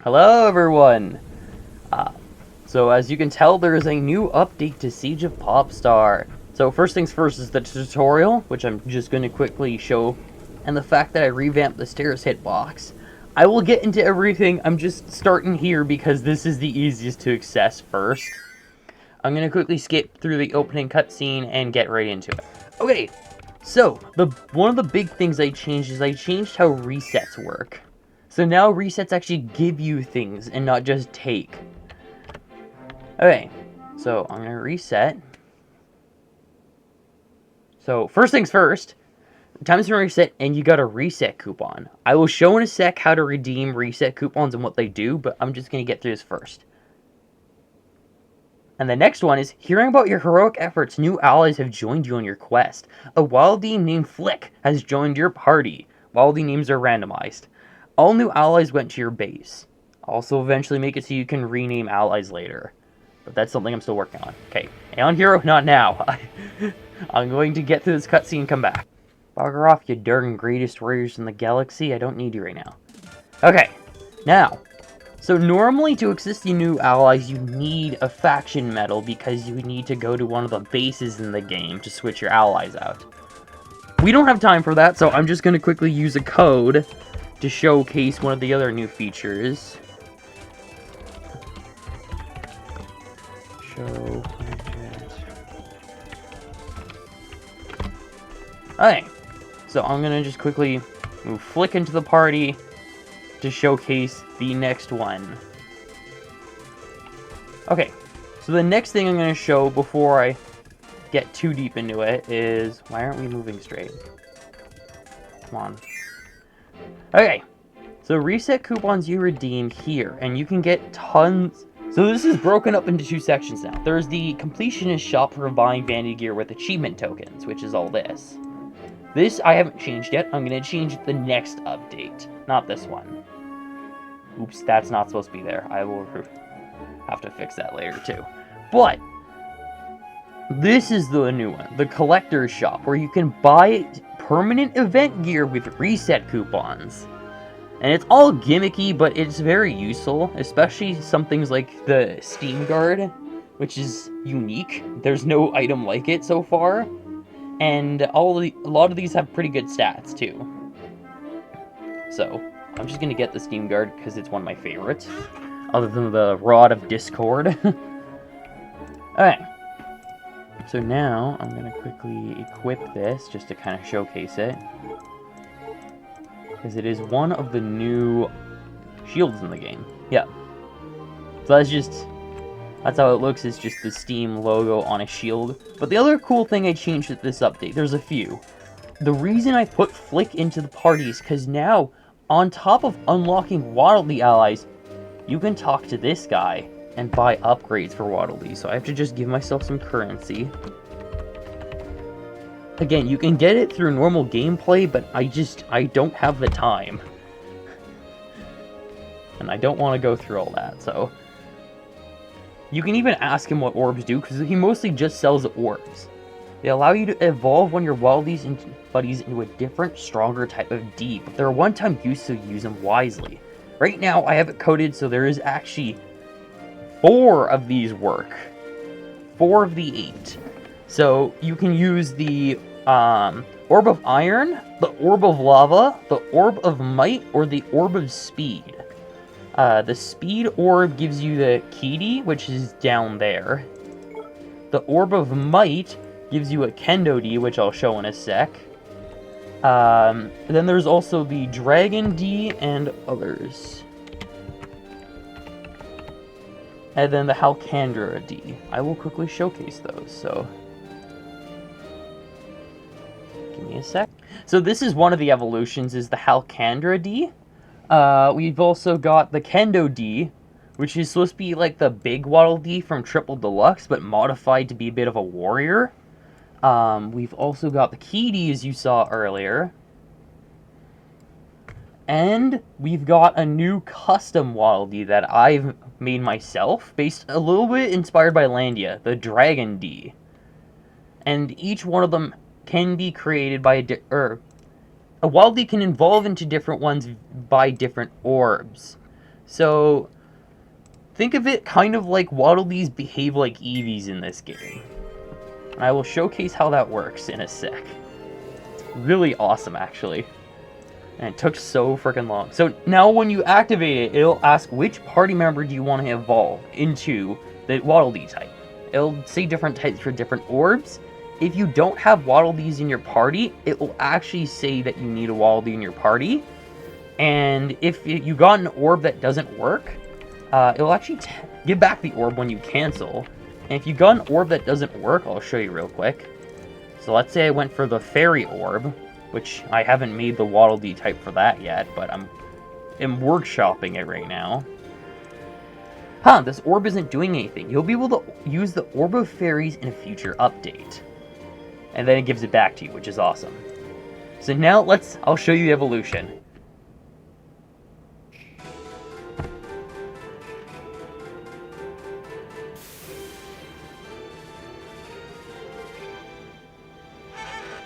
Hello everyone! So as you can tell, there is a new update to Siege of Popstar. So first things first is the tutorial, which I'm just going to quickly show, and the fact that I revamped the stairs hitbox. I will get into everything, I'm just starting here because this is the easiest to access first. I'm going to quickly skip through the opening cutscene and get right into it. Okay, so one of the big things I changed is I changed how resets work. So now resets actually give you things and not just take. Okay, so I'm going to reset. So first things first, time's to reset and you got a reset coupon. I will show in a sec how to redeem reset coupons and what they do, but I'm just going to get through this first. And the next one is, hearing about your heroic efforts, new allies have joined you on your quest. A Waddle Dee named Flick has joined your party. Waddle Dee names are randomized. All new allies went to your base. Also eventually make it so you can rename allies later. But that's something I'm still working on. Okay, Aeon Hero, not now. I'm going to get through this cutscene and come back. Bugger off, you darn greatest warriors in the galaxy. I don't need you right now. Okay, now. So normally to access the new allies, you need a faction medal because you need to go to one of the bases in the game to switch your allies out. We don't have time for that, so I'm just going to quickly use a code to showcase one of the other new features. Show widget. Alright, so I'm going to just quickly move Flick into the party to showcase the next one. Okay, so the next thing I'm going to show before I get too deep into it is... Why aren't we moving straight? Come on. Okay, so reset coupons you redeem here, and you can get tons... So this is broken up into two sections now. There's the completionist shop for buying vanity gear with achievement tokens, which is all this. This I haven't changed yet. I'm going to change the next update, not this one. Oops, that's not supposed to be there. I will have to fix that later too. But this is the new one, the collector's shop, where you can buy permanent event gear with reset coupons. And it's all gimmicky, but it's very useful, especially some things like the Steam Guard, which is unique. There's no item like it so far. And a lot of these have pretty good stats too. So I'm just going to get the Steam Guard because it's one of my favorites, other than the Rod of Discord. Alright, so now I'm going to quickly equip this just to kind of showcase it, because it is one of the new shields in the game. Yeah, so that's how it looks. It's just the Steam logo on a shield. But the other cool thing I changed with this update, there's a few. The reason I put Flick into the party is because now, on top of unlocking Waddle Dee allies, you can talk to this guy and buy upgrades for Waddle Dee. So I have to just give myself some currency. Again, you can get it through normal gameplay, but I don't have the time. And I don't want to go through all that, so... You can even ask him what orbs do, because he mostly just sells orbs. They allow you to evolve one of your Waddle Dees buddies into a different, stronger type of D, but they're a one-time use, so use them wisely. Right now, I have it coded so there is actually 4 of these work. 4 of the 8. So you can use the Orb of Iron, the Orb of Lava, the Orb of Might, or the Orb of Speed. The Speed Orb gives you the Key, which is down there. The Orb of Might gives you a Kendo D, which I'll show in a sec. Then there's also the Dragon D and others. And then the Halcandra D. I will quickly showcase those, so... Give me a sec. So this is one of the evolutions, is the Halcandra D. We've also got the Kendo D, which is supposed to be like the big Waddle Dee from Triple Deluxe, but modified to be a bit of a warrior. We've also got the Key D, as you saw earlier. And we've got a new custom Waddle Dee that I've made myself, based a little bit inspired by Landia, the Dragon D. And each one of them can be created by a Waddle Dee can evolve into different ones by different orbs. So, think of it kind of like Waddle Dees behave like Eevees in this game. I will showcase how that works in a sec. It's really awesome, actually. And it took so freaking long. So now when you activate it, it'll ask which party member do you want to evolve into the Waddle Dee type. It'll say different types for different orbs. If you don't have Waddle Dees in your party, it will actually say that you need a Waddle Dee in your party. And if you got an orb that doesn't work, it'll actually give back the orb when you cancel. And if you got an orb that doesn't work, I'll show you real quick. So let's say I went for the Fairy Orb, which I haven't made the Waddle Dee type for that yet, but I'm workshopping it right now. This orb isn't doing anything. You'll be able to use the Orb of Fairies in a future update. And then it gives it back to you, which is awesome. So now I'll show you the evolution.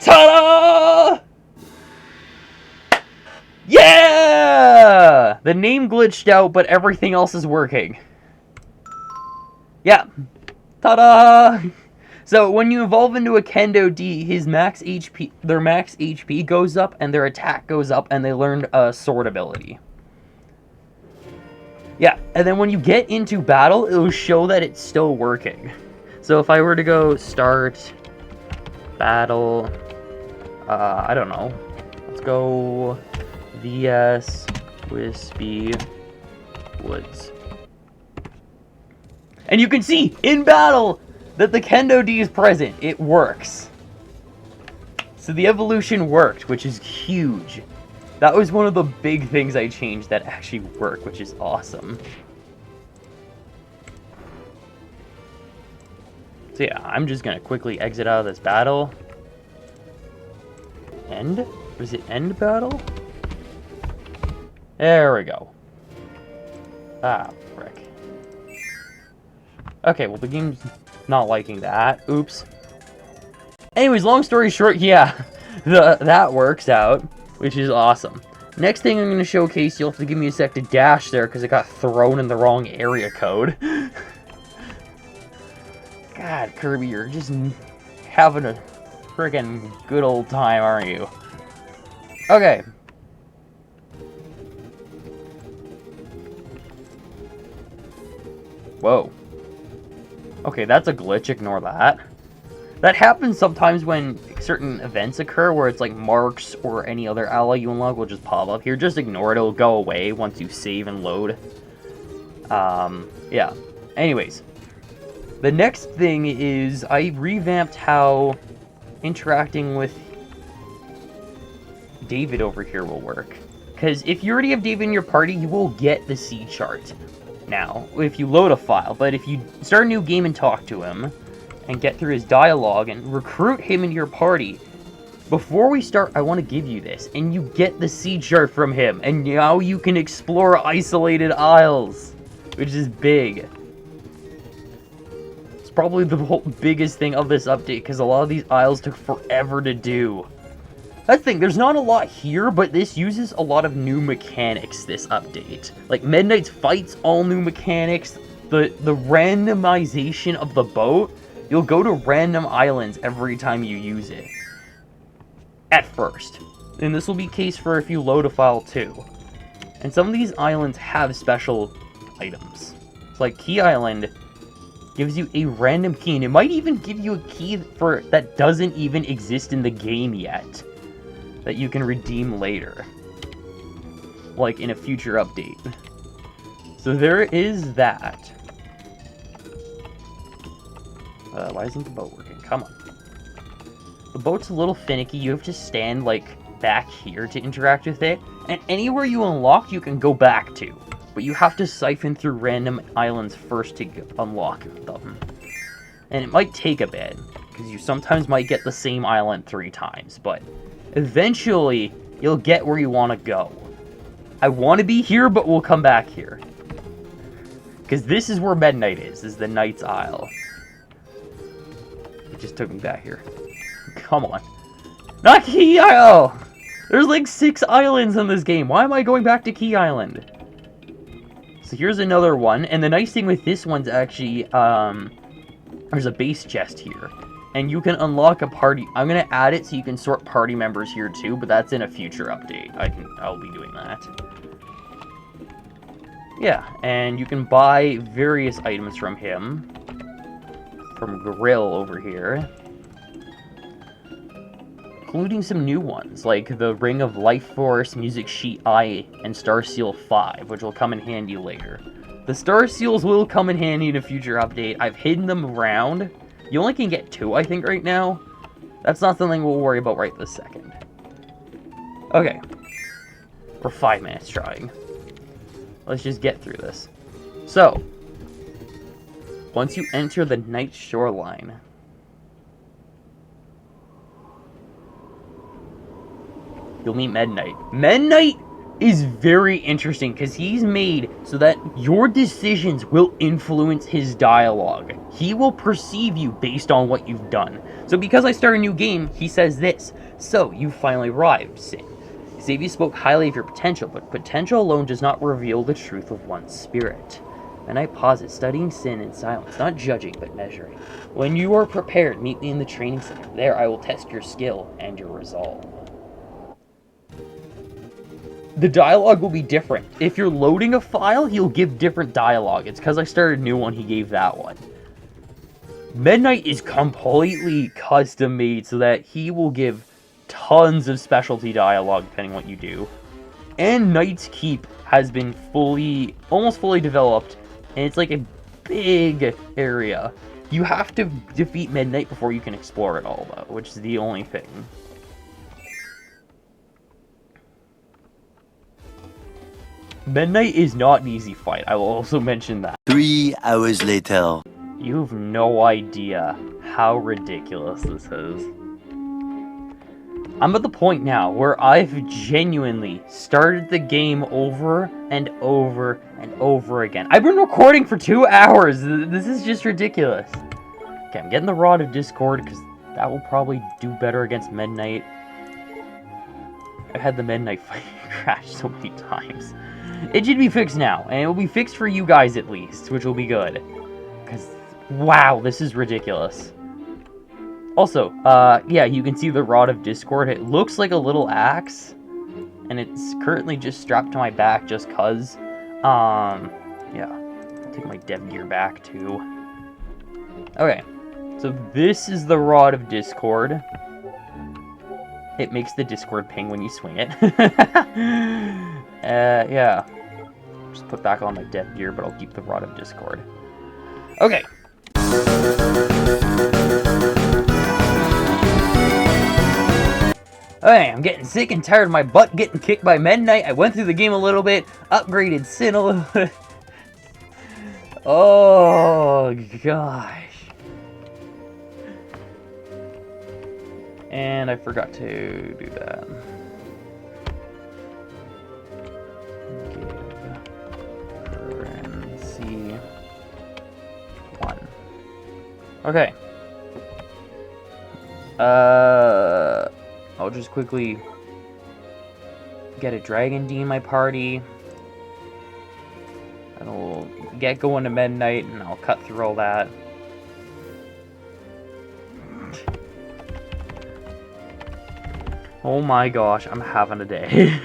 Ta-da! Yeah! The name glitched out, but everything else is working. Yeah. Ta-da! So when you evolve into a Kendo D, their max HP goes up, and their attack goes up, and they learn a sword ability. Yeah, and then when you get into battle, it will show that it's still working. So if I were to go start battle, I don't know. Let's go VS Wispy Woods. And you can see, in battle, that the Kendo D is present. It works. So the evolution worked, which is huge. That was one of the big things I changed that actually worked, which is awesome. So yeah, I'm just gonna quickly exit out of this battle. End? Was it end battle? There we go. Ah, frick. Okay, well the game's not liking that. Oops. Anyways, long story short, yeah, that works out, which is awesome. Next thing I'm going to showcase, you'll have to give me a sec to dash there because it got thrown in the wrong area code. God, Kirby, you're just having a friggin' good old time, aren't you? Okay. Whoa. Okay, that's a glitch, ignore that. That happens sometimes when certain events occur where it's like marks or any other ally you unlock will just pop up here. Just ignore it, it'll go away once you save and load. Yeah. Anyways. The next thing is I revamped how interacting with David over here will work. Because if you already have David in your party, you will get the C chart now if you load a file. But if you start a new game and talk to him and get through his dialogue and recruit him into your party, before we start, I want to give you this. And you get the C chart from him. And now you can explore isolated isles, which is big. It's probably the biggest thing of this update because a lot of these isles took forever to do. That's the thing, there's not a lot here, but this uses a lot of new mechanics, this update. Like, Midnight's fights, all new mechanics. The randomization of the boat, you'll go to random islands every time you use it. At first. And this will be case for if you load a file too. And some of these islands have special items. It's like Key Island gives you a random key, and it might even give you a key that doesn't even exist in the game yet, that you can redeem later, like in a future update. So there is that. Why isn't the boat working? Come on. The boat's a little finicky. You have to stand like back here to interact with it, and anywhere you unlock you can go back to, but you have to siphon through random islands first to unlock them. And it might take a bit, because you sometimes might get the same island 3 times, but eventually, you'll get where you want to go. I want to be here, but we'll come back here. Because this is where Midnight is the Knight's Isle. It just took me back here. Come on. Not Key Isle! There's like 6 islands in this game. Why am I going back to Key Island? So here's another one, and the nice thing with this one's actually, there's a base chest here. And you can unlock a party. I'm going to add it so you can sort party members here too, but that's in a future update. I'll be doing that. Yeah, and you can buy various items from him. From Grill over here. Including some new ones, like the Ring of Life Force, Music Sheet I, and Star Seal 5, which will come in handy later. The Star Seals will come in handy in a future update. I've hidden them around. You only can get 2, I think, right now. That's not something we'll worry about right this second. Okay. We're 5 minutes trying. Let's just get through this. So, once you enter the night shoreline, you'll meet Midnight. Midnight is very interesting because he's made so that your decisions will influence his dialogue. He will perceive you based on what you've done. So because I start a new game, he says this. So, you finally arrived, Sin. Xavier spoke highly of your potential, but potential alone does not reveal the truth of one's spirit. Midnight pauses, studying Sin in silence, not judging, but measuring. When you are prepared, meet me in the training center. There I will test your skill and your resolve. The dialogue will be different. If you're loading a file, he'll give different dialogue. It's because I started a new one, he gave that one. Midnight is completely custom made so that he will give tons of specialty dialogue depending on what you do. And Night's Keep has been almost fully developed, and it's like a big area. You have to defeat Midnight before you can explore it all, though, which is the only thing. Midnight is not an easy fight, I will also mention that. 3 hours later. You have no idea how ridiculous this is. I'm at the point now where I've genuinely started the game over and over and over again. I've been recording for 2 hours. This is just ridiculous. Okay, I'm getting the Rod of Discord because that will probably do better against Midnight. I've had the Midnight fight crash so many times. It should be fixed now, and it will be fixed for you guys at least, which will be good. Because, wow, this is ridiculous. Also, yeah, you can see the Rod of Discord. It looks like a little axe, and it's currently just strapped to my back just cause. Yeah, take my dev gear back too. Okay, so this is the Rod of Discord. It makes the Discord ping when you swing it. Yeah. Just put back on my dev gear, but I'll keep the Rod of Discord. Okay. Okay, I'm getting sick and tired of my butt getting kicked by Midnight. I went through the game a little bit, upgraded Sin a little bit. Oh, gosh. And I forgot to do that. Currency 1. Okay. I'll just quickly get a Dragon Dee in my party. And we'll get going to Midnight, and I'll cut through all that. Oh my gosh, I'm having a day.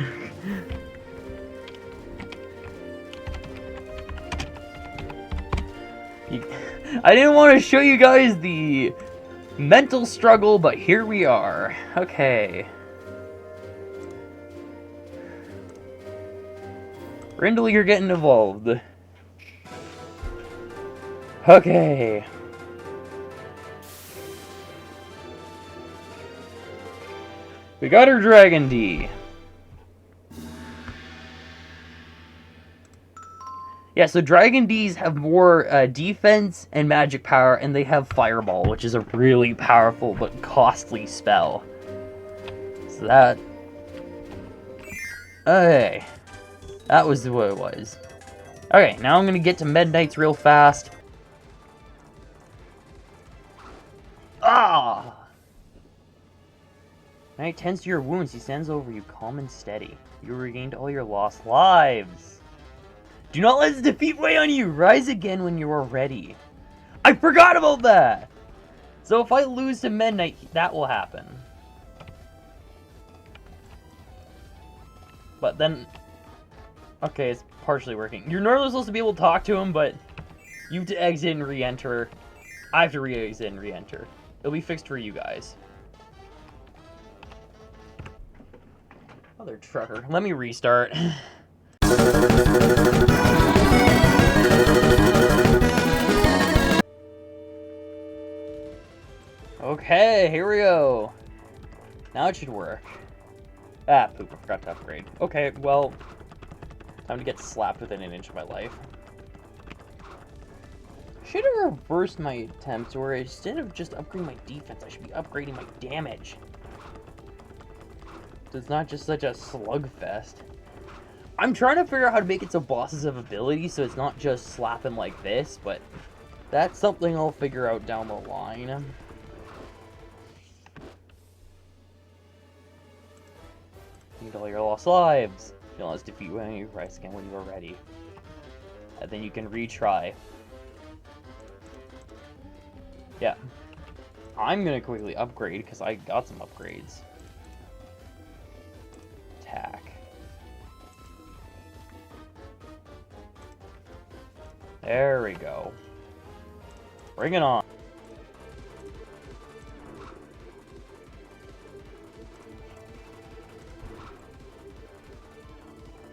I didn't want to show you guys the mental struggle, but here we are. Okay. Rindle, you're getting involved. Okay. We got our Dragon Dee. Yeah, so Dragon Dees have more defense and magic power, and they have Fireball, which is a really powerful but costly spell. So that... Okay. That was what it was. Okay, now I'm gonna get to Midnight's real fast. Ah! Knight tends to your wounds. He stands over you, calm and steady. You regained all your lost lives. Do not let this defeat weigh on you. Rise again when you are ready. I forgot about that. So if I lose to Midnight, that will happen. But then... Okay, it's partially working. You're normally supposed to be able to talk to him, but you have to exit and re-enter. I have to re-exit and re-enter. It'll be fixed for you guys. Mother trucker. Let me restart. Okay, here we go. Now it should work. Ah, poop, I forgot to upgrade. Okay, well, time to get slapped within an inch of my life. Should have reversed my attempts, where instead of just upgrading my defense, I should be upgrading my damage. So it's not just such a slugfest. I'm trying to figure out how to make it so bosses have abilities, so it's not just slapping like this, but that's something I'll figure out down the line. Need all your lost lives. You'll always defeat when you rise again when you are ready. And then you can retry. Yeah. I'm gonna quickly upgrade because I got some upgrades. Attack. There we go. Bring it on.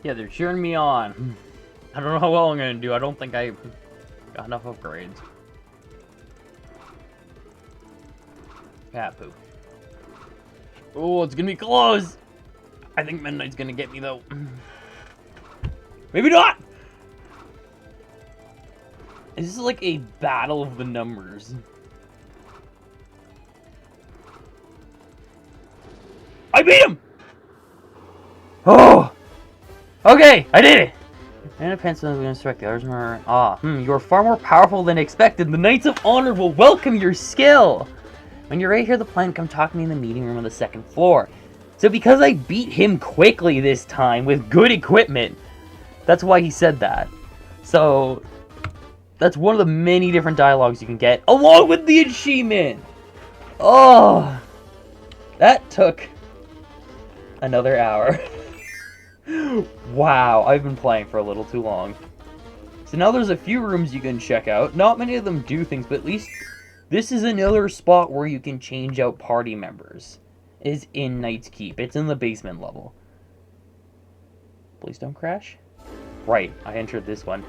Yeah, they're cheering me on. I don't know how well I'm gonna do. I don't think I got enough upgrades. Yeah, poop. Oh, it's gonna be close. I think Midnight's gonna get me though. Maybe not. This is like a battle of the numbers. I beat him. Oh. Okay, I did it! And a pencil is going to strike the others more. You are far more powerful than expected. The Knights of Honor will welcome your skill! When you're ready to hear the plan, come talk to me in the meeting room on the 2nd floor. So because I beat him quickly this time with good equipment, that's why he said that. So, that's one of the many different dialogues you can get, along with the achievement! Oh! That took another hour. Wow, I've been playing for a little too long. So now there's a few rooms you can check out. Not many of them do things, but at least this is another spot where you can change out party members. It is in Knight's Keep. It's in the basement level. Please don't crash. Right, I entered this one.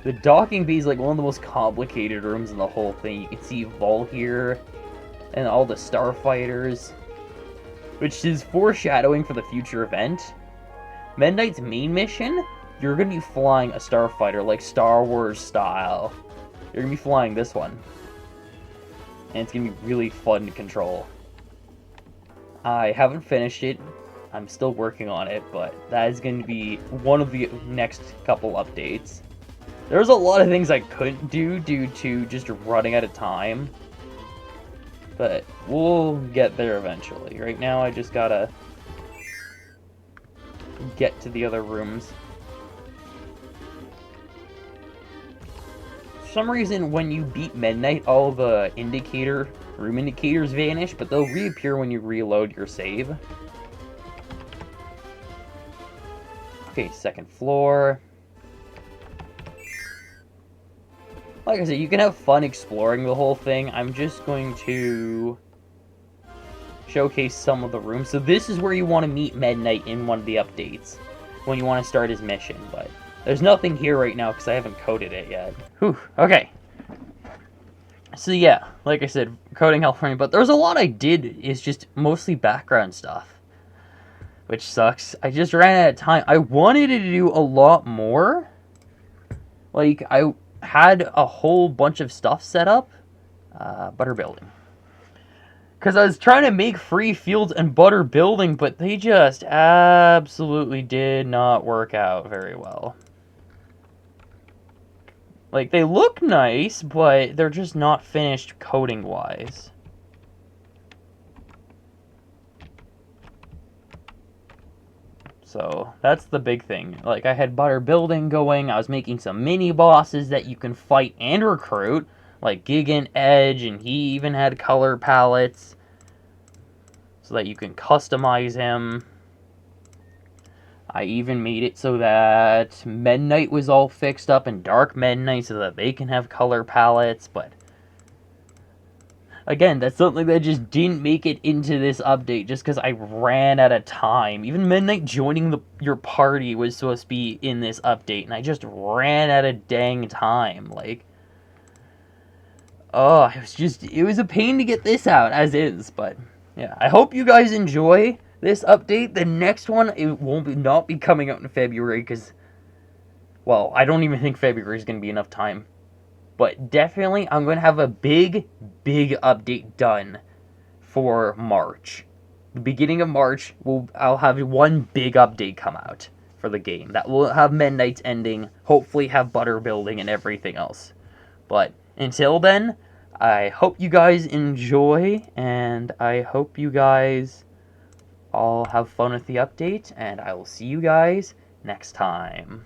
The docking bay is like one of the most complicated rooms in the whole thing. You can see Vol here and all the starfighters, which is foreshadowing for the future event. Midnight's main mission, you're going to be flying a starfighter, like Star Wars style. You're going to be flying this one. And it's going to be really fun to control. I haven't finished it. I'm still working on it, but that is going to be one of the next couple updates. There's a lot of things I couldn't do due to just running out of time. But we'll get there eventually. Right now I just gotta get to the other rooms. For some reason, when you beat Midnight, all the room indicators vanish, but they'll reappear when you reload your save. Okay, 2nd floor. Like I said, you can have fun exploring the whole thing. I'm just going to showcase some of the rooms. So this is where you want to meet Midnight in one of the updates, when you want to start his mission, but there's nothing here right now because I haven't coded it yet. Whew, okay. So yeah, like I said, coding helped for me, but there's a lot I did is just mostly background stuff, which sucks. I just ran out of time. I wanted to do a lot more. Like, I had a whole bunch of stuff set up, butter building. Because I was trying to make free fields and butter building, but they just absolutely did not work out very well. Like, they look nice, but they're just not finished coding-wise. So that's the big thing. Like, I had butter building going. I was making some mini bosses that you can fight and recruit, like Gigant Edge, and he even had color palettes so that you can customize him. I even made it so that Midnight was all fixed up and Dark Midnight so that they can have color palettes, but again, that's something that just didn't make it into this update just because I ran out of time. Even Midnight joining your party was supposed to be in this update, and I just ran out of dang time. Like, oh, it was a pain to get this out as is, but yeah, I hope you guys enjoy this update. The next one, it won't not be coming out in February because, well, I don't even think February is going to be enough time. But definitely, I'm going to have a big update done for March. The beginning of March, I'll have one big update come out for the game. That will have Midnight's ending, hopefully have butter building and everything else. But until then, I hope you guys enjoy, and I hope you guys all have fun with the update, and I will see you guys next time.